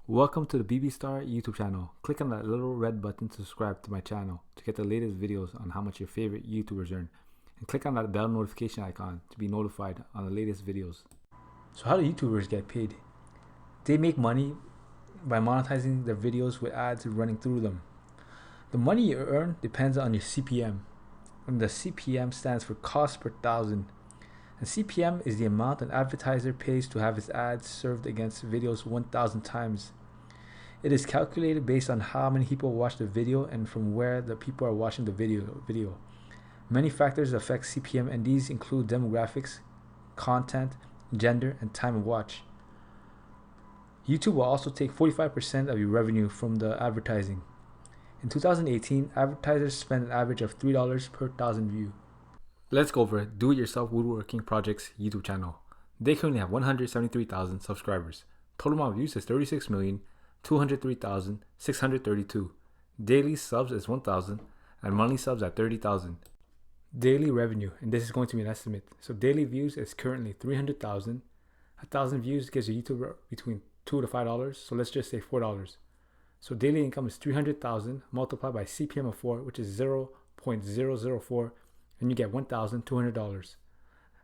Welcome to the BB Star YouTube channel. Click on that little red button to subscribe to my channel to get the latest videos on how much your favorite YouTubers earn. And click on that bell notification icon to be notified on the latest videos. So how do YouTubers get paid? They make money by monetizing their videos with ads running through them. The money you earn depends on your CPM. And the CPM stands for cost per thousand. And CPM is the amount an advertiser pays to have his ads served against videos 1,000 times. It is calculated based on how many people watch the video and from where the people are watching the video. Many factors affect CPM, and these include demographics, content, gender, and time of watch. YouTube will also take 45% of your revenue from the advertising. In 2018, advertisers spent an average of $3 per thousand views. Let's go over Do-It-Yourself Woodworking Projects YouTube channel. They currently have 173,000 subscribers. Total amount of views is 36,203,632. Daily subs is 1,000 and monthly subs at 30,000. Daily revenue, and this is going to be an estimate. So daily views is currently 300,000. 1,000 views gives a YouTuber between $2 to $5. So let's just say $4. So daily income is 300,000 multiplied by CPM of 4, which is 0.004. And you get $1,200.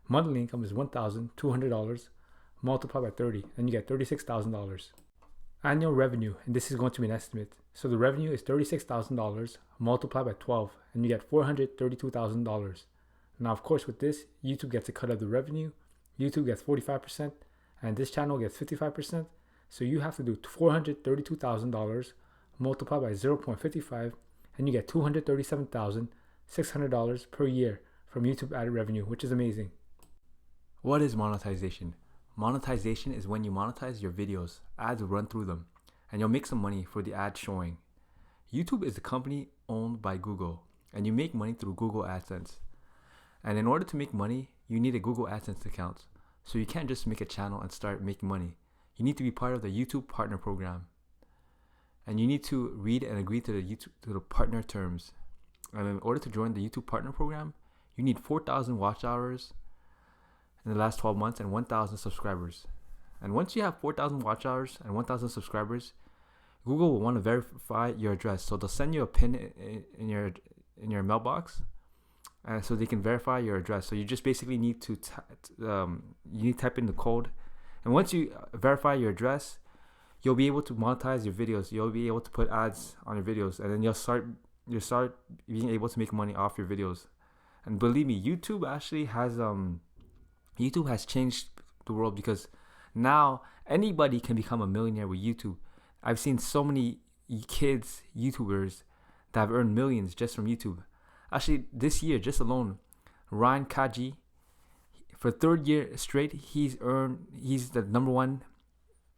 Monthly income is $1,200 multiplied by 30, and you get $36,000. Annual revenue, and this is going to be an estimate. So the revenue is $36,000 multiplied by 12, and you get $432,000. Now, of course, with this, YouTube gets a cut of the revenue. YouTube gets 45%, and this channel gets 55%. So you have to do $432,000 multiplied by 0.55, and you get $237,600 per year from YouTube ad revenue, which is amazing. What is monetization? Monetization is when you monetize your videos, ads run through them, and you'll make some money for the ad showing. YouTube is a company owned by Google, and you make money through Google AdSense. And in order to make money, you need a Google AdSense account. So you can't just make a channel and start making money. You need to be part of the YouTube Partner Program. And you need to read and agree to the partner terms. And in order to join the YouTube Partner Program, you need 4,000 watch hours in the last 12 months and 1,000 subscribers. And once you have 4,000 watch hours and 1,000 subscribers, Google will want to verify your address. So they'll send you a pin in your mailbox, and so they can verify your address. So you just basically need to type in the code, and once you verify your address, you'll be able to monetize your videos. You'll be able to put ads on your videos, and then you'll start being able to make money off your videos. And believe me, YouTube has changed the world, because now anybody can become a millionaire with YouTube. I've seen so many kids YouTubers that have earned millions just from YouTube. Actually, this year just alone, Ryan Kaji, for third year straight, he's the number one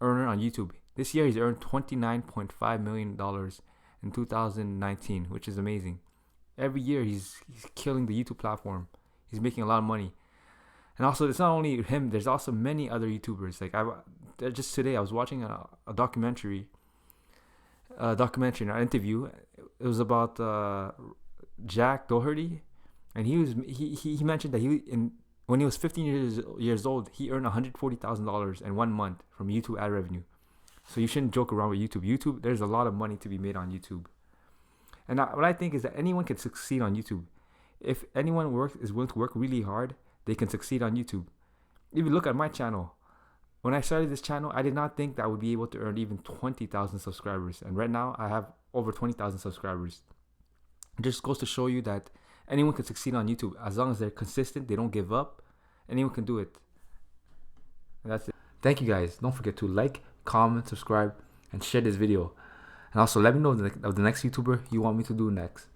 earner on YouTube. This year he's earned $29.5 million in 2019, which is amazing. Every year he's killing the YouTube platform. He's making a lot of money. And also, it's not only him, there's also many other YouTubers. Like just today I was watching a documentary, an interview. It was about Jack Doherty, and he mentioned that when he was 15 years old, he earned $140,000 in 1 month from YouTube ad revenue. So you shouldn't joke around with YouTube. YouTube, there's a lot of money to be made on YouTube. And what I think is that anyone can succeed on YouTube. If anyone is willing to work really hard, they can succeed on YouTube. If you look at my channel, when I started this channel, I did not think that I would be able to earn even 20,000 subscribers. And right now, I have over 20,000 subscribers. It just goes to show you that anyone can succeed on YouTube. As long as they're consistent, they don't give up, anyone can do it. And that's it. Thank you guys. Don't forget to like, comment, subscribe, and share this video. And also let me know of the next YouTuber you want me to do next.